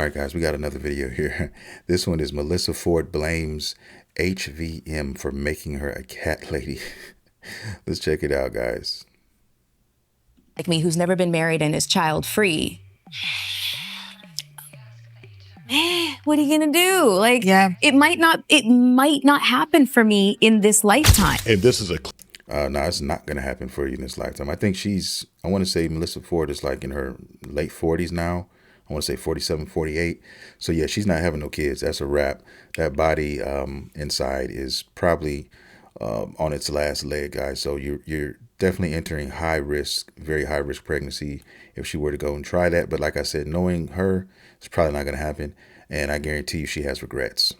right, guys, we got another video here. This one is Melyssa Ford blames HVM for making her a cat lady. Let's check it out, guys. Like me, who's never been married and is child free. What are you gonna do? Like, yeah, it might not happen for me in this lifetime. And this is a no, it's not going to happen for you in this lifetime. I think I want to say Melyssa Ford is like in her late 40s now. I want to say 47, 48. So yeah, she's not having no kids. That's a wrap. That body inside is probably on its last leg, guys. So you're definitely entering high risk, very high risk pregnancy if she were to go and try that. But like I said, knowing her, it's probably not going to happen. And I guarantee you she has regrets.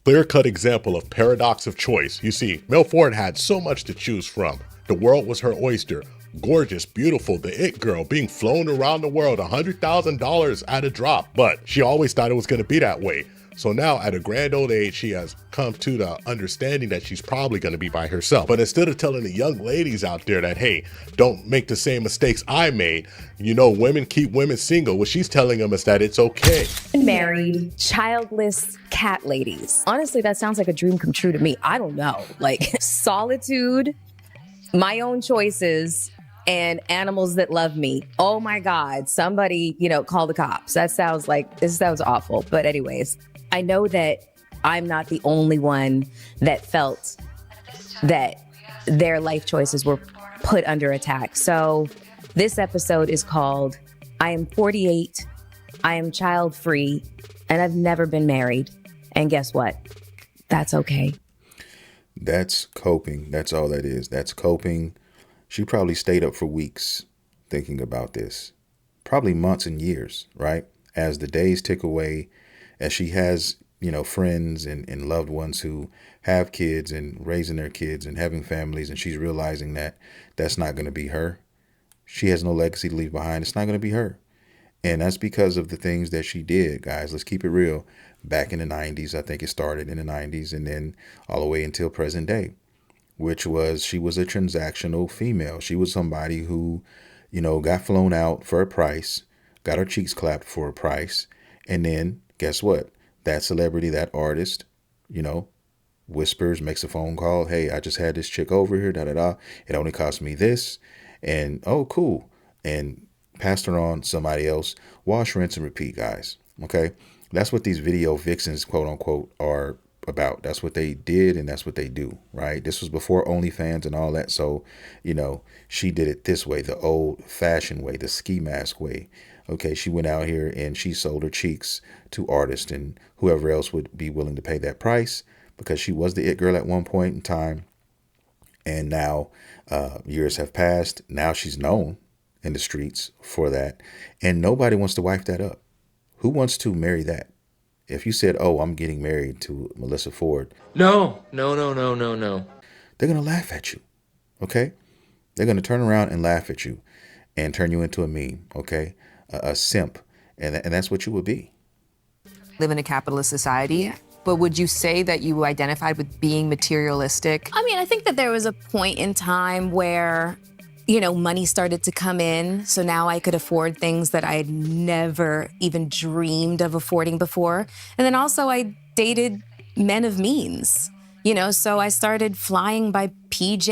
clear-cut example of paradox of choice. You see, Mel Ford had so much to choose from. The world was her oyster. Gorgeous, beautiful, the it girl being flown around the world, $100,000 at a drop. But she always thought it was going to be that way. So now at a grand old age, she has come to the understanding that she's probably going to be by herself. But instead of telling the young ladies out there that, hey, don't make the same mistakes I made, you know, women keep women single, what she's telling them is that it's okay. Married, childless cat ladies. Honestly, that sounds like a dream come true to me. I don't know. Like solitude, my own choices, and animals that love me. Oh my God, somebody, call the cops. This sounds awful. But anyways, I know that I'm not the only one that felt that their life choices were put under attack. So this episode is called, I am 48, I am child free, and I've never been married. And guess what? That's okay. That's coping. That's all that is. That's coping. She probably stayed up for weeks thinking about this, probably months and years, right? As the days tick away, as she has, friends and loved ones who have kids and raising their kids and having families, and she's realizing that that's not going to be her. She has no legacy to leave behind. It's not going to be her. And that's because of the things that she did, guys. Let's keep it real. Back in the 90s, I think it started in the 90s, and then all the way until present day, which was she was a transactional female. She was somebody who, got flown out for a price, got her cheeks clapped for a price. And then guess what? That celebrity, that artist, whispers, makes a phone call. Hey, I just had this chick over here, da da da. It only cost me this. And oh, cool. And passed her on somebody else. Wash, rinse, and repeat, guys. Okay. That's what these video vixens, quote unquote, are about. That's what they did, and that's what they do, right? This was before OnlyFans and all that. So, she did it this way, the old fashioned way, the ski mask way. Okay, she went out here and she sold her cheeks to artists and whoever else would be willing to pay that price, because she was the it girl at one point in time. And now years have passed. Now she's known in the streets for that. And nobody wants to wipe that up. Who wants to marry that? If you said, oh, I'm getting married to Melyssa Ford. No. They're going to laugh at you. Okay? They're going to turn around and laugh at you and turn you into a meme. Okay? A simp. And that's what you would be. Live in a capitalist society. But would you say that you identified with being materialistic? I mean, I think that there was a point in time where, money started to come in. So now I could afford things that I had never even dreamed of affording before. And then also I dated men of means, so I started flying by PJ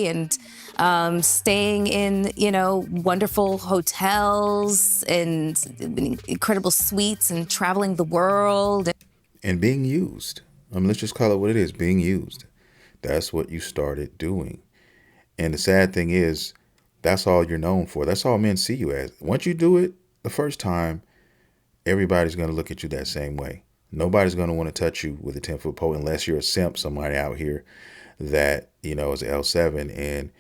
and staying in, wonderful hotels and incredible suites and traveling the world. And being used. Let's just call it what it is, being used. That's what you started doing. And the sad thing is, that's all you're known for. That's all men see you as. Once you do it the first time, everybody's going to look at you that same way. Nobody's going to want to touch you with a 10-foot pole unless you're a simp, somebody out here that, is an L7, and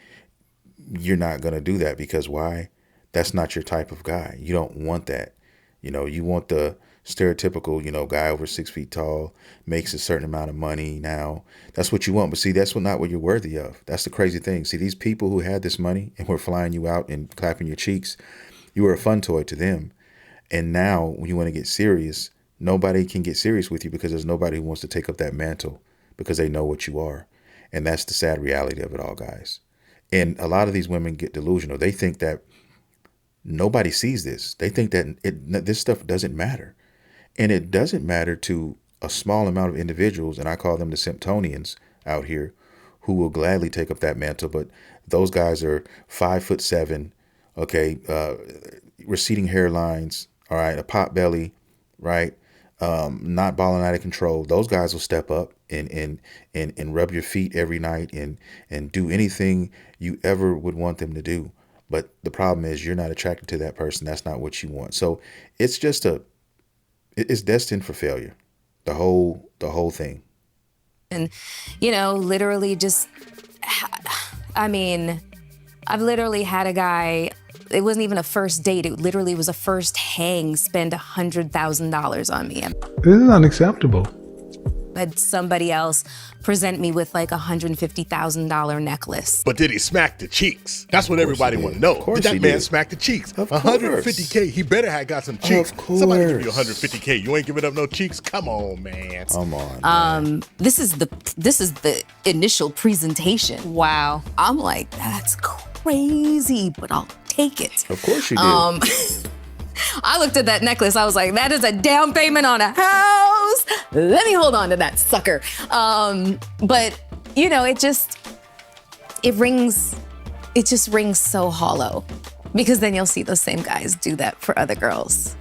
you're not going to do that because why? That's not your type of guy. You don't want that. You want the stereotypical, guy over 6 feet tall, makes a certain amount of money now. That's what you want. But see, that's not what you're worthy of. That's the crazy thing. See, these people who had this money and were flying you out and clapping your cheeks, you were a fun toy to them. And now when you want to get serious, nobody can get serious with you because there's nobody who wants to take up that mantle because they know what you are. And that's the sad reality of it all, guys. And a lot of these women get delusional. They think that nobody sees this. They think that this stuff doesn't matter. And it doesn't matter to a small amount of individuals, and I call them the Symptonians out here, who will gladly take up that mantle. But those guys are 5'7", okay, receding hairlines, all right, a pot belly, right, not balling out of control. Those guys will step up and rub your feet every night and do anything you ever would want them to do. But the problem is you're not attracted to that person. That's not what you want. So it's just it's destined for failure. The whole thing. And, literally just, I mean, I've literally had a guy, it wasn't even a first date. It literally was a first hang, spend $100,000 on me. This is unacceptable. Had somebody else present me with like $150,000 necklace. But did he smack the cheeks? That's what everybody want to know. Did that man smack the cheeks? Of 150K, he better have got some cheeks. Of course. Somebody give you 150K. You ain't giving up no cheeks? Come on, man. Come on. Man. This is the initial presentation. Wow. I'm like, that's crazy, but I'll take it. Of course you did. I looked at that necklace. I was like, that is a down payment on a house. Let me hold on to that sucker. But it just rings so hollow, because then you'll see those same guys do that for other girls.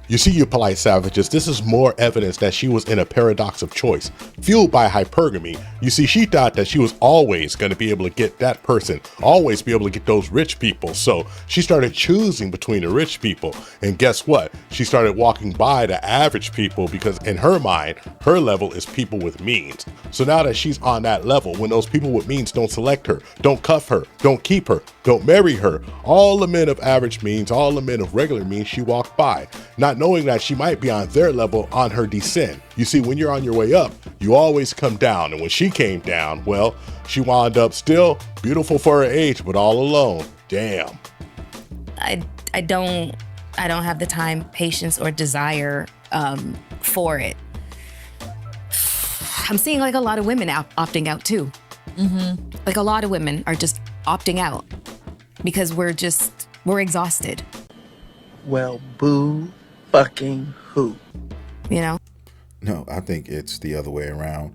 You see, you polite savages, this is more evidence that she was in a paradox of choice, fueled by hypergamy. You see, she thought that she was always going to be able to get that person, always be able to get those rich people. So she started choosing between the rich people. And guess what? She started walking by the average people, because in her mind, her level is people with means. So now that she's on that level, when those people with means don't select her, don't cuff her, don't keep her, don't marry her, all the men of average means, all the men of regular means, she walked by, not knowing that she might be on their level on her descent. You see, when you're on your way up, you always come down. And when she came down, well, she wound up still beautiful for her age, but all alone. Damn. I don't have the time, patience, or desire for it. I'm seeing like a lot of women opting out too. Mm-hmm. Like a lot of women are just opting out because we're exhausted. Well, boo fucking who? No, I think it's the other way around.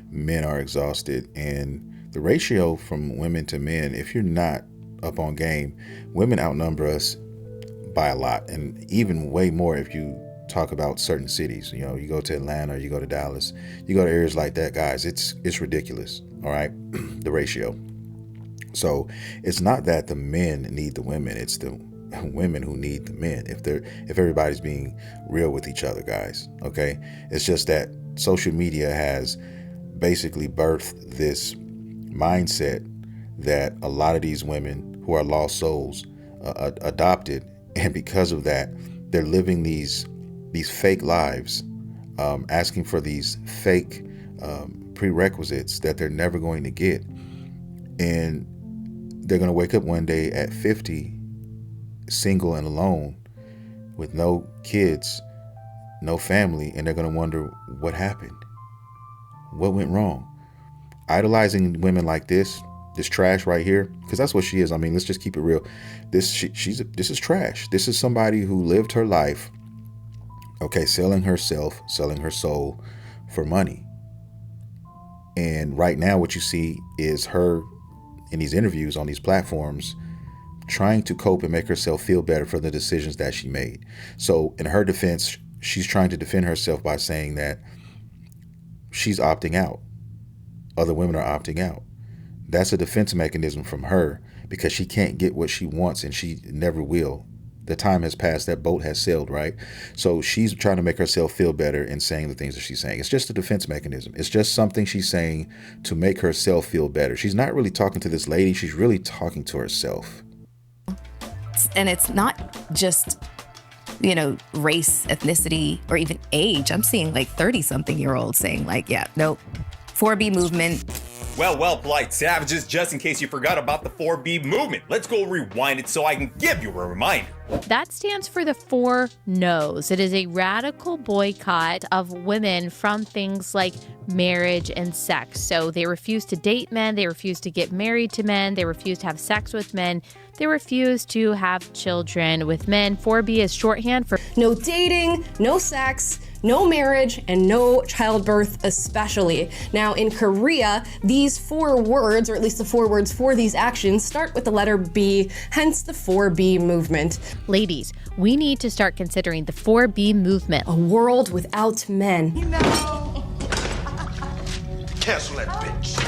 Men are exhausted, and the ratio from women to men, if you're not up on game, women outnumber us by a lot, and even way more if you talk about certain cities. You go to Atlanta, you go to Dallas, you go to areas like that, guys, it's ridiculous. All right. The ratio. So it's not that the men need the women, it's the women who need the men, if everybody's being real with each other, guys. Okay, it's just that social media has basically birthed this mindset that a lot of these women who are lost souls adopted, and because of that, they're living these fake lives, asking for these fake prerequisites that they're never going to get, and they're going to wake up one day at 50, single and alone, with no kids, no family, and they're going to wonder what happened, what went wrong. Idolizing women like this trash right here, because that's what she is. I mean, let's just keep it real. This is trash. This is somebody who lived her life, okay, selling herself, selling her soul for money. And right now what you see is her in these interviews on these platforms trying to cope and make herself feel better for the decisions that she made. So in her defense, she's trying to defend herself by saying that she's opting out. Other women are opting out. That's a defense mechanism from her, because she can't get what she wants, and she never will. The time has passed. That boat has sailed, right? So she's trying to make herself feel better and saying the things that she's saying. It's just a defense mechanism. It's just something she's saying to make herself feel better. She's not really talking to this lady. She's really talking to herself. And it's not just, race, ethnicity, or even age. I'm seeing like 30-something-year-olds saying like, yeah, nope, 4B movement. Well, polite savages, just in case you forgot about the 4B movement, let's go rewind it so I can give you a reminder. That stands for the 4 No's. It is a radical boycott of women from things like marriage and sex. So they refuse to date men, they refuse to get married to men, they refuse to have sex with men, they refuse to have children with men. 4B is shorthand for no dating, no sex, no marriage, and no childbirth especially. Now in Korea, these 4 words, or at least the 4 words for these actions, start with the letter B, hence the 4B movement. Ladies, we need to start considering the 4B movement. A world without men. Cancel that bitch.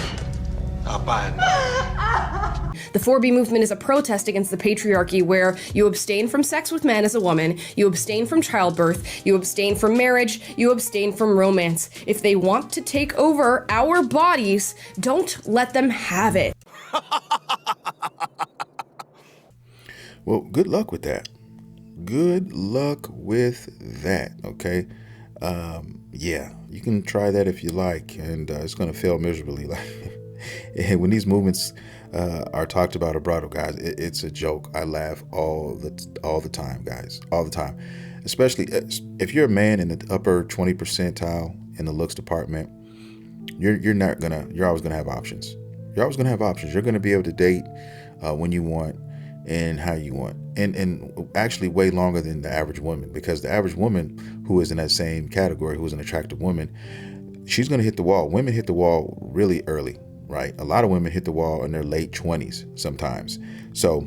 I'll buy it now. The 4B movement is a protest against the patriarchy where you abstain from sex with men as a woman, you abstain from childbirth, you abstain from marriage, you abstain from romance. If they want to take over our bodies, don't let them have it. Well, good luck with that. Good luck with that, okay? Yeah, you can try that if you like, and it's going to fail miserably. And when these movements are talked about or brought up, guys, it's a joke. I laugh all the time, guys, all the time. Especially if you're a man in the upper 20 percentile in the looks department, you're always gonna have options. You're always gonna have options. You're gonna be able to date when you want and how you want, and actually way longer than the average woman, because the average woman who is in that same category, who is an attractive woman, she's gonna hit the wall. Women hit the wall really early. Right? A lot of women hit the wall in their late 20s sometimes. So,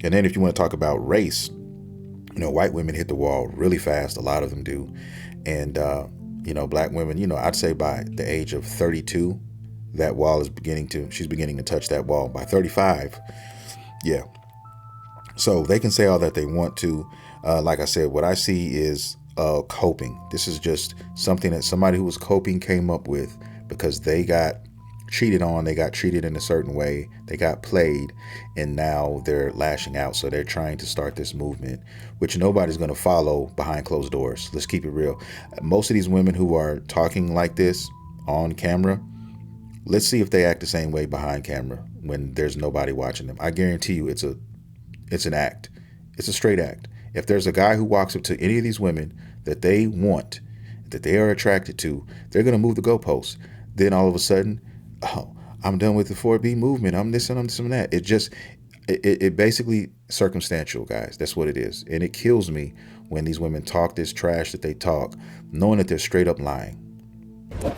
and then if you want to talk about race, white women hit the wall really fast. A lot of them do. And, black women, I'd say by the age of 32, that wall is she's beginning to touch that wall. By 35, yeah. So they can say all that they want to. Like I said, what I see is coping. This is just something that somebody who was coping came up with because they got cheated on, they got treated in a certain way, they got played, and now they're lashing out. So they're trying to start this movement, which nobody's going to follow behind closed doors. Let's keep it real. Most of these women who are talking like this on camera, let's see if they act the same way behind camera when there's nobody watching them. I guarantee you it's an act. It's a straight act. If there's a guy who walks up to any of these women that they want, that they are attracted to, they're going to move the goalposts. Then all of a sudden, oh, I'm done with the 4B movement. I'm this and I'm this and that. It basically circumstantial, guys. That's what it is. And it kills me when these women talk this trash that they talk, knowing that they're straight up lying.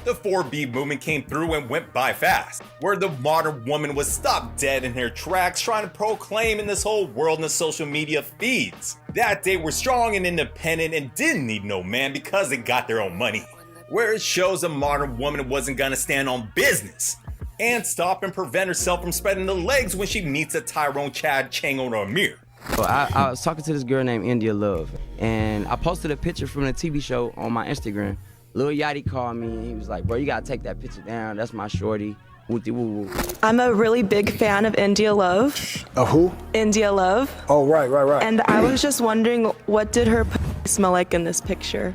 The 4B movement came through and went by fast, where the modern woman was stopped dead in her tracks trying to proclaim in this whole world in the social media feeds that they were strong and independent and didn't need no man because they got their own money. Where it shows a modern woman wasn't gonna stand on business and stop and prevent herself from spreading the legs when she meets a Tyrone Chad Chang on a mirror. Well, I was talking to this girl named India Love, and I posted a picture from the TV show on my Instagram. Lil Yachty called me, and he was like, bro, you gotta take that picture down. That's my shorty. Woo-woo. I'm a really big fan of India Love. Of who? India Love. Oh, right. And I was just wondering, what did her smell like in this picture?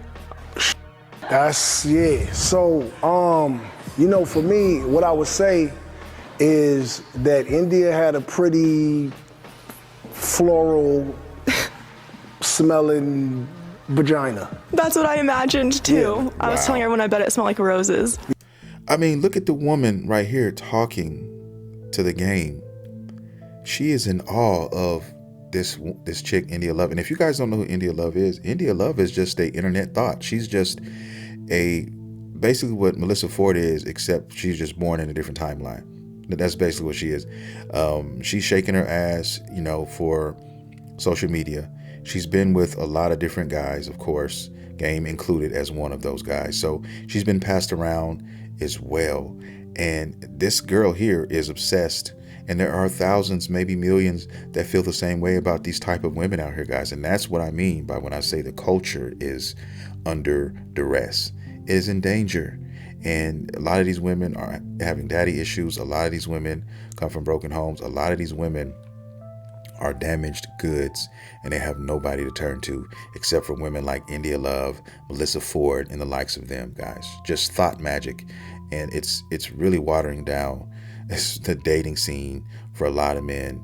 Yeah. So, for me, what I would say is that India had a pretty floral smelling vagina. That's what I imagined too. Yeah. I was telling everyone I bet it smelled like roses. I mean, look at the woman right here talking to the game. She is in awe of this chick, India Love. And if you guys don't know who India Love is just a internet thought. She's just basically what Melyssa Ford is, except she's just born in a different timeline. That's basically what she is. She's shaking her ass, for social media. She's been with a lot of different guys, of course, Game included as one of those guys. So she's been passed around as well. And this girl here is obsessed. And there are thousands, maybe millions, that feel the same way about these type of women out here, guys. And that's what I mean by when I say the culture is under duress. It is in danger. And a lot of these women are having daddy issues. A lot of these women come from broken homes. A lot of these women are damaged goods, and they have nobody to turn to except for women like India Love, Melyssa Ford, and the likes of them, guys. Just thought magic. And it's really watering down the dating scene for a lot of men,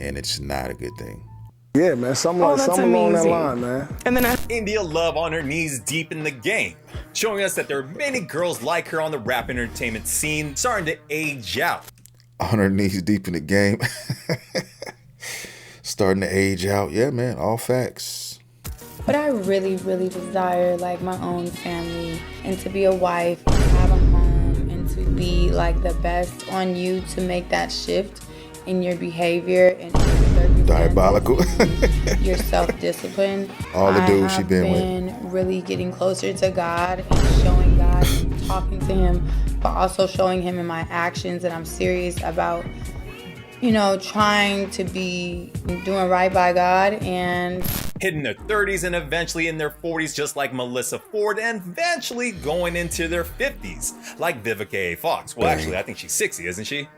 and it's not a good thing. Yeah, man, something along that line, man. And then India Love on her knees deep in the game, showing us that there are many girls like her on the rap entertainment scene starting to age out. On her knees deep in the game. Starting to age out. Yeah, man, all facts. But I really, really desire like my own family and to be a wife and have a home and to be like the best on you to make that shift in your behavior and diabolical. Your self-discipline. All the dudes she been with. I've been really getting closer to God and showing God and talking to him, but also showing him in my actions that I'm serious about, you know, trying to be doing right by God and hitting their 30s and eventually in their 40s, just like Melyssa Ford, and eventually going into their 50s, like Vivica A. Fox. Well, actually, I think she's 60, isn't she?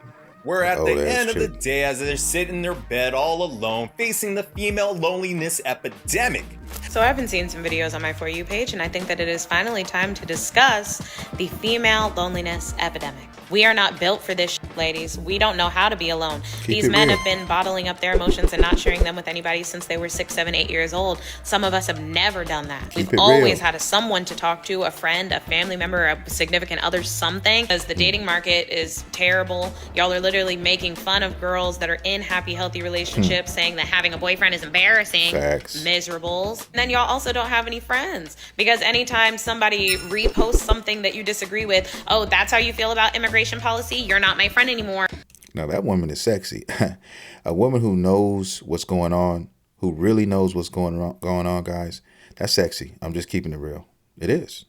We're at the end of the day as they're sitting in their bed all alone, facing the female loneliness epidemic. So I've been seeing some videos on my For You page, and I think that it is finally time to discuss the female loneliness epidemic. We are not built for this shit, ladies. We don't know how to be alone. These men have been bottling up their emotions and not sharing them with anybody since they were 6, 7, 8 years old. Some of us have never done that. We've always had someone to talk to, a friend, a family member, a significant other, something. Because the dating market is terrible. Y'all are literally making fun of girls that are in happy, healthy relationships, saying that having a boyfriend is embarrassing. Facts. Miserables. And then y'all also don't have any friends. Because anytime somebody reposts something that you disagree with, oh, that's how you feel about immigration policy, you're not my friend anymore. Now that woman is sexy. A woman who knows what's going on, who really knows what's going on, guys. That's sexy. I'm just keeping it real. It is.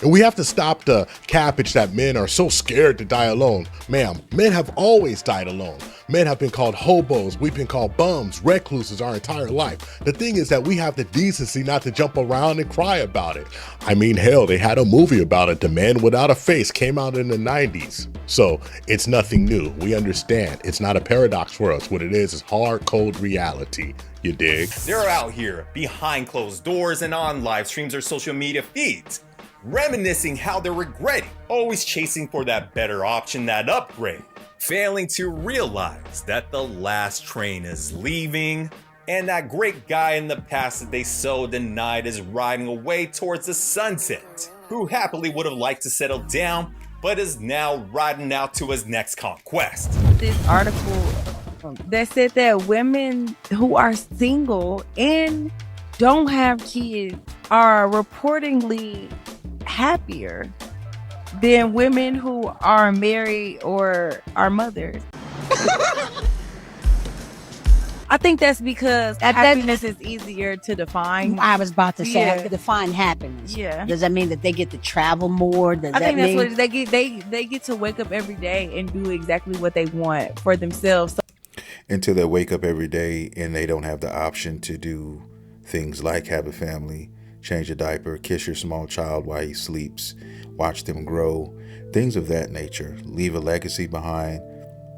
And we have to stop the cabbage that men are so scared to die alone. Ma'am, men have always died alone. Men have been called hobos. We've been called bums, recluses our entire life. The thing is that we have the decency not to jump around and cry about it. I mean, hell, they had a movie about it. The Man Without a Face came out in the 90s. So it's nothing new. We understand. It's not a paradox for us. What it is hard, cold reality. You dig? They're out here behind closed doors and on live streams or social media feeds, reminiscing how they're regretting, always chasing for that better option, that upgrade, failing to realize that the last train is leaving, and that great guy in the past that they so denied is riding away towards the sunset, who happily would have liked to settle down, but is now riding out to his next conquest. This article that said that women who are single and don't have kids are reportedly happier than women who are married or are mothers. I think that's because happiness is easier to define. I was about to say, I could define happiness. Yeah. Does that mean that they get to travel more? I think that's what they get. They get to wake up every day and do exactly what they want for themselves. Until they wake up every day and they don't have the option to do things like have a family, change a diaper, kiss your small child while he sleeps, watch them grow, things of that nature. Leave a legacy behind.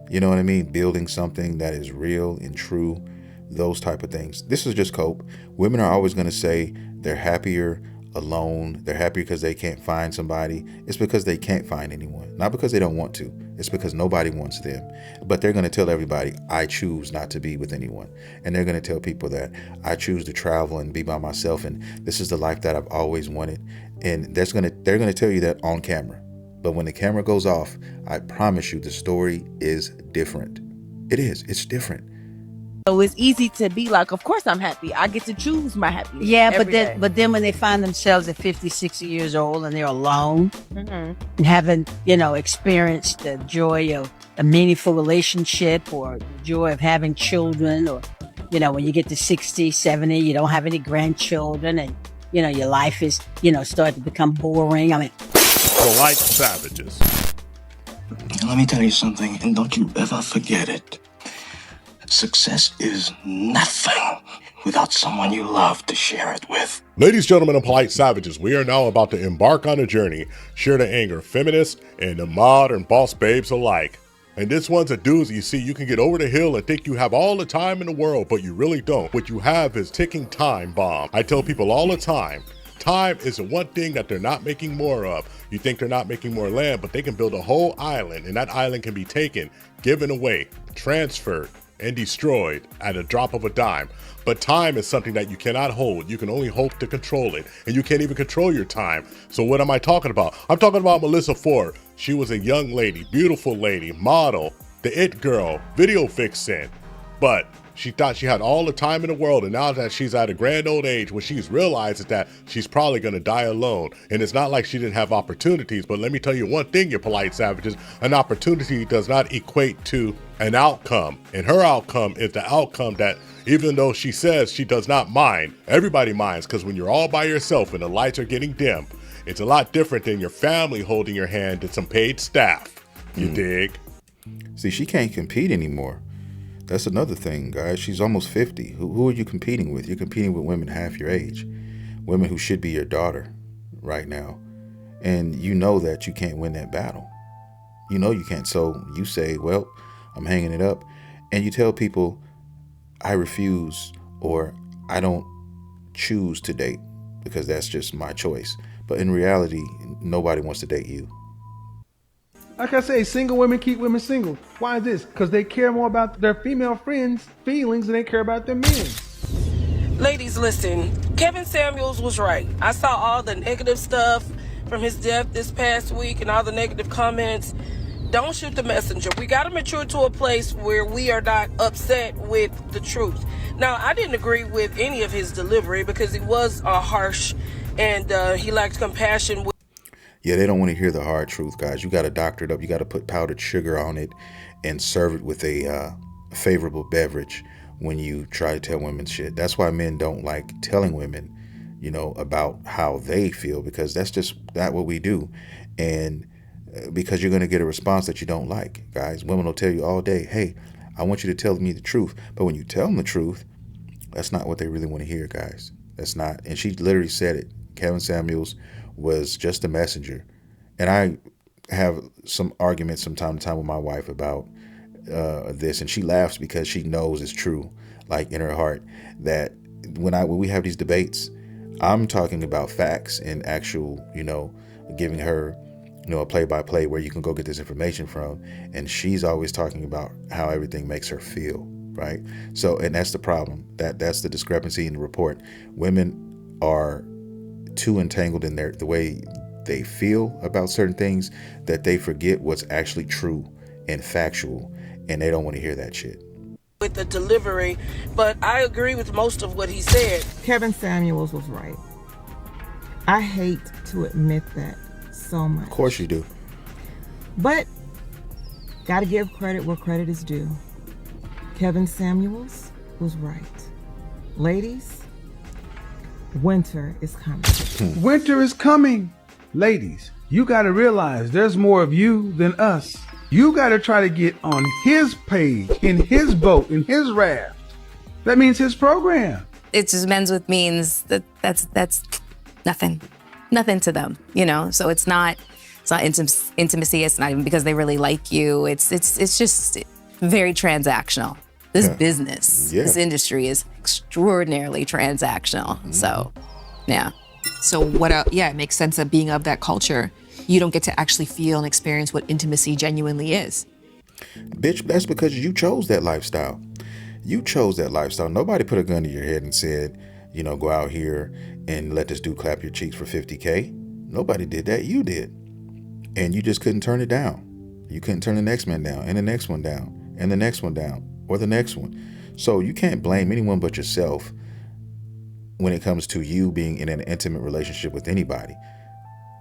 You know what I mean? Building something that is real and true, those type of things. This is just cope. Women are always going to say they're happier alone. They're happier because they can't find somebody. It's because they can't find anyone. Not because they don't want to. It's because nobody wants them. But they're going to tell everybody, I choose not to be with anyone. And they're going to tell people that I choose to travel and be by myself. And this is the life that I've always wanted. And they're going to tell you that on camera. But when the camera goes off, I promise you the story is different. It is. It's different. So it's easy to be like, of course I'm happy. I get to choose my happiness. Yeah, but then when they find themselves at 50, 60 years old and they're alone and haven't, experienced the joy of a meaningful relationship or the joy of having children, or, when you get to 60, 70, you don't have any grandchildren and, your life is, starting to become boring. I mean, Polite Savages. Let me tell you something, and don't you ever forget it. Success is nothing without someone you love to share it with. Ladies, gentlemen, and polite savages, we are now about to embark on a journey sure to anger feminists and the modern boss babes alike. And this one's a doozy. You see, you can get over the hill and think you have all the time in the world, but you really don't. What you have is ticking time bomb. I tell people all the time, time is the one thing that they're not making more of. You think they're not making more land, but they can build a whole island, and that island can be taken, given away, transferred, and destroyed at a drop of a dime. But time is something that you cannot hold. You can only hope to control it, and you can't even control your time. So what am I talking about? I'm talking about Melyssa Ford. She was a young lady, beautiful lady, model, the it girl, video vixen, but She thought she had all the time in the world, and now that she's at a grand old age, what she's realized is that she's probably going to die alone. And it's not like she didn't have opportunities, but let me tell you one thing, you polite savages, an opportunity does not equate to an outcome. And her outcome is the outcome that, even though she says she does not mind, everybody minds, because when you're all by yourself and the lights are getting dim, it's a lot different than your family holding your hand and some paid staff. You dig? See, she can't compete anymore. That's another thing, guys. She's almost 50. Who are you competing with? You're competing with women half your age, women who should be your daughter right now. And you know that you can't win that battle. You know you can't. So you say, well, I'm hanging it up. And you tell people, I refuse, or I don't choose to date because that's just my choice. But in reality, nobody wants to date you. Like I say, single women keep women single. Why is this? Because they care more about their female friends' feelings than they care about their men. Ladies, listen. Kevin Samuels was right. I saw all the negative stuff from his death this past week and all the negative comments. Don't shoot the messenger. We got to mature to a place where we are not upset with the truth. Now, I didn't agree with any of his delivery because he was harsh and he lacked compassion. Yeah, they don't want to hear the hard truth, guys. You got to doctor it up. You got to put powdered sugar on it and serve it with a favorable beverage when you try to tell women shit. That's why men don't like telling women, you know, about how they feel, because that's just not what we do. And because you're going to get a response that you don't like, guys. Women will tell you all day, hey, I want you to tell me the truth. But when you tell them the truth, that's not what they really want to hear, guys. That's not. And she literally said it. Kevin Samuels was just a messenger. And I have some arguments from time to time with my wife about this, and she laughs because she knows it's true, like in her heart, that when we have these debates, I'm talking about facts and actual, you know, giving her, you know, a play-by-play where you can go get this information from, and she's always talking about how everything makes her feel, right? So, and that's the problem. That's the discrepancy in the report. Women are too entangled in the way they feel about certain things that they forget what's actually true and factual, and they don't want to hear that shit. With the delivery, but I agree with most of what he said. Kevin Samuels was right. I hate to admit that so much. Of course you do. But gotta give credit where credit is due. Kevin Samuels was right. Ladies, winter is coming. Winter is coming. Ladies, you got to realize there's more of you than us. You got to try to get on his page, in his boat, in his raft. That means his program. It's just men's with means that's nothing to them, you know. So it's not intimacy. It's not even because they really like you. It's just very transactional. This business, this industry is extraordinarily transactional. So, yeah. So it makes sense that being of that culture, you don't get to actually feel and experience what intimacy genuinely is. Bitch, that's because you chose that lifestyle. You chose that lifestyle. Nobody put a gun to your head and said, you know, go out here and let this dude clap your cheeks for $50K. Nobody did that. You did. And you just couldn't turn it down. You couldn't turn the next man down, and the next one down, and the next one down, or the next one. So you can't blame anyone but yourself when it comes to you being in an intimate relationship with anybody.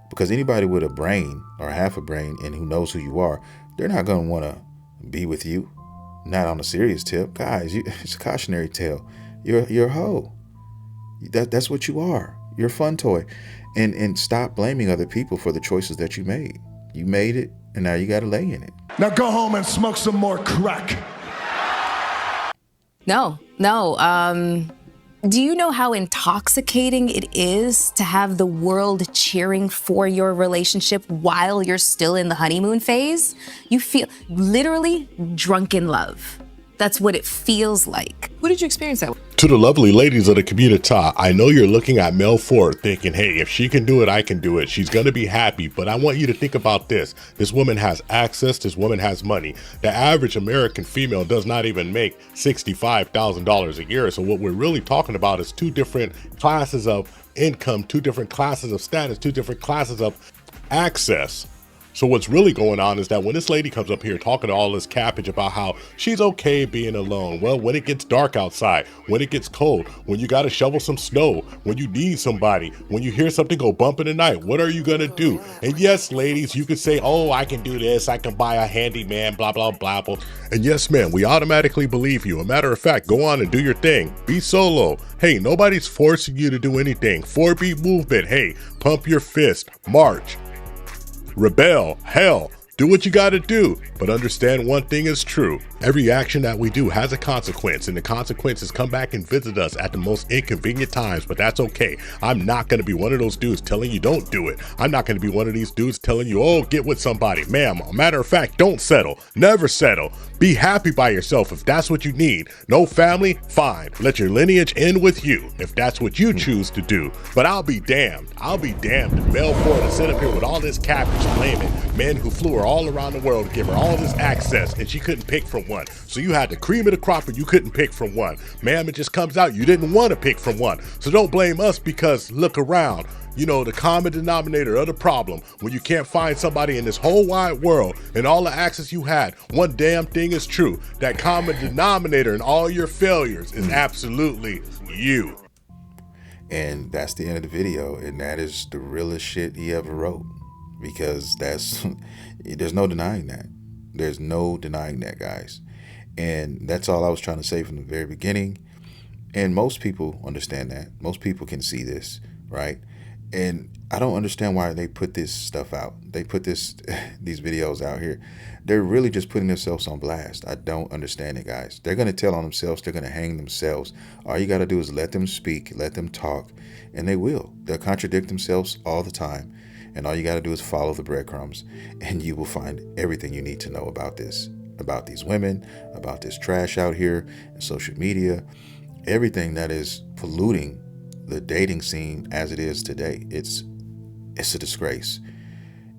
Because anybody with a brain or half a brain and who knows who you are, they're not going to want to be with you. Not on a serious tip. Guys, it's a cautionary tale. You're a hoe. That's what you are. You're a fun toy. And stop blaming other people for the choices that you made. You made it, and now you got to lay in it. Now go home and smoke some more crack. No. Do you know how intoxicating it is to have the world cheering for your relationship while you're still in the honeymoon phase? You feel literally drunk in love. That's what it feels like. Who did you experience that with? To the lovely ladies of the community, I know you're looking at Mel Ford thinking, hey, if she can do it, I can do it. She's going to be happy. But I want you to think about this. This woman has access. This woman has money. The average American female does not even make $65,000 a year. So what we're really talking about is two different classes of income, two different classes of status, two different classes of access. So what's really going on is that when this lady comes up here talking all this cappage about how she's okay being alone, well, when it gets dark outside, when it gets cold, when you got to shovel some snow, when you need somebody, when you hear something go bump in the night, what are you going to do? And yes, ladies, you can say, oh, I can do this, I can buy a handyman, blah, blah, blah, blah. And yes, man, we automatically believe you. A matter of fact, go on and do your thing. Be solo. Hey, nobody's forcing you to do anything. 4-beat movement. Hey, pump your fist. March. Rebel. Hell. Do what you gotta do, but understand one thing is true. Every action that we do has a consequence, and the consequences come back and visit us at the most inconvenient times, but that's okay. I'm not gonna be one of those dudes telling you don't do it. I'm not gonna be one of these dudes telling you, oh, get with somebody. Ma'am, a matter of fact, don't settle. Never settle. Be happy by yourself if that's what you need. No family? Fine. Let your lineage end with you if that's what you choose to do. But I'll be damned. I'll be damned if Mel Ford is sit up here with all this cabbage blaming men who flew her all around the world to give her all this access and she couldn't pick from one. So you had the cream of the crop and you couldn't pick from one. Ma'am, it just comes out you didn't want to pick from one. So don't blame us because look around. You know, the common denominator of the problem when you can't find somebody in this whole wide world and all the access you had, one damn thing is true. That common denominator in all your failures is absolutely you. And that's the end of the video. And that is the realest shit he ever wrote. Because there's no denying that. There's no denying that, guys. And that's all I was trying to say from the very beginning. And most people understand that. Most people can see this, right? And I don't understand why they put this stuff out. They put these videos out here. They're really just putting themselves on blast. I don't understand it, guys. They're going to tell on themselves. They're going to hang themselves. All you got to do is let them speak, let them talk, and they will. They'll contradict themselves all the time. And all you got to do is follow the breadcrumbs, and you will find everything you need to know about this, about these women, about this trash out here, and social media, everything that is polluting the dating scene as it is today. It's a disgrace.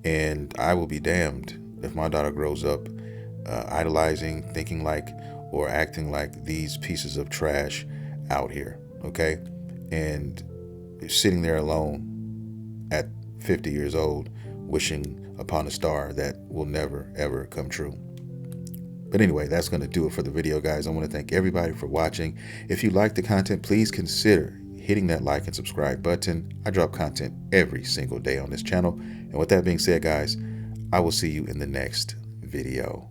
And I will be damned if my daughter grows up idolizing, thinking like, or acting like these pieces of trash out here, okay? And sitting there alone at 50 years old, wishing upon a star that will never, ever come true. But anyway, that's going to do it for the video, guys. I want to thank everybody for watching. If you like the content, please consider hitting that like and subscribe button. I drop content every single day on this channel. And with that being said, guys, I will see you in the next video.